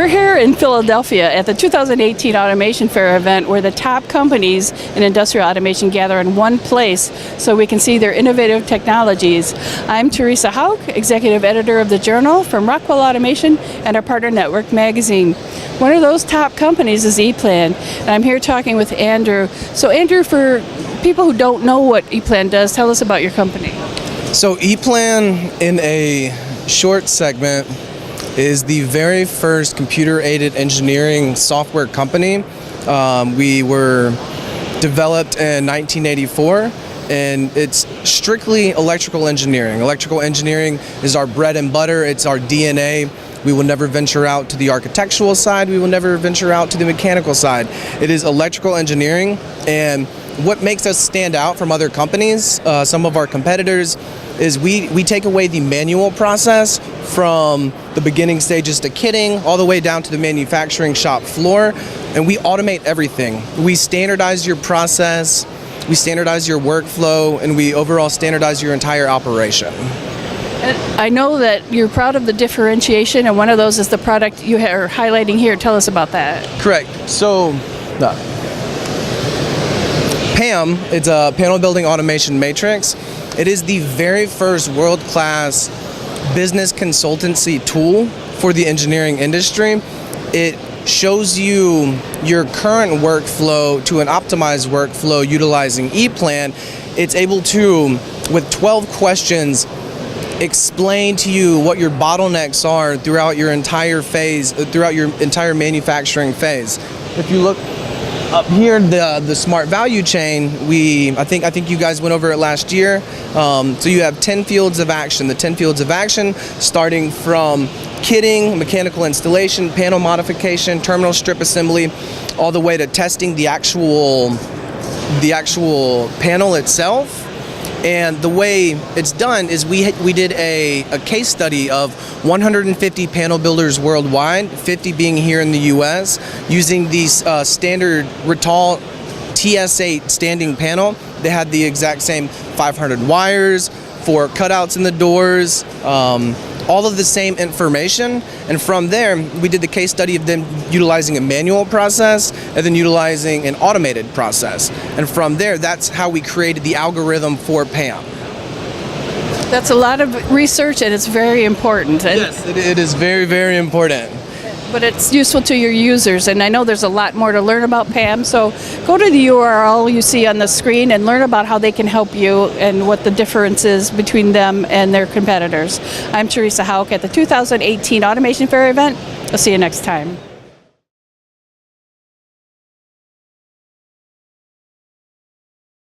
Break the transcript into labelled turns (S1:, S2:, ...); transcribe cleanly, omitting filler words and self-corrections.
S1: We're here in Philadelphia at the 2018 Automation Fair event where the top companies in industrial automation gather in one place so we can see their innovative technologies. I'm Teresa Hauk, Executive Editor of the Journal from Rockwell Automation and our partner network magazine. One of those top companies is EPLAN, and I'm here talking with Andrew. So Andrew, for people who don't know what EPLAN does, tell us about your company.
S2: So EPLAN, in a short segment, is the very first computer-aided engineering software company. We were developed in 1984, and it's strictly electrical engineering. Electrical engineering is our bread and butter, it's our DNA. We will never venture out to the architectural side, we will never venture out to the mechanical side. It is electrical engineering, and what makes us stand out from other companies, some of our competitors, is we take away the manual process from the beginning stages to kitting all the way down to the manufacturing shop floor, and we automate everything. We standardize your process, we standardize your workflow, and we overall standardize your entire operation.
S1: And I know that you're proud of the differentiation, and one of those is the product you are highlighting here. Tell us about that.
S2: Correct. So PAM, it's a panel building automation matrix. It is the very first world-class business consultancy tool for the engineering industry. It shows you your current workflow to an optimized workflow utilizing EPLAN. It's able to, with 12 questions, explain to you what your bottlenecks are throughout your entire phase, throughout your entire manufacturing phase. If you look up here, the smart value chain, I think you guys went over it last year. So you have 10 fields of action. The 10 fields of action, starting from kitting, mechanical installation, panel modification, terminal strip assembly, all the way to testing the actual panel itself. And the way it's done is we did a case study of 150 panel builders worldwide, 50 being here in the US, using the standard Rittal TS8 standing panel. They had the exact same 500 wires, 4 cutouts in the doors, all of the same information. And from there, we did the case study of them utilizing a manual process and then utilizing an automated process. And from there, that's how we created the algorithm for PAM.
S1: That's a lot of research, and it's very important.
S2: Yes, it is very, very important.
S1: But it's useful to your users, and I know there's a lot more to learn about PAM, so go to the URL you see on the screen and learn about how they can help you and what the difference is between them and their competitors. I'm Teresa Hauk at the 2018 Automation Fair event. I'll see you next time.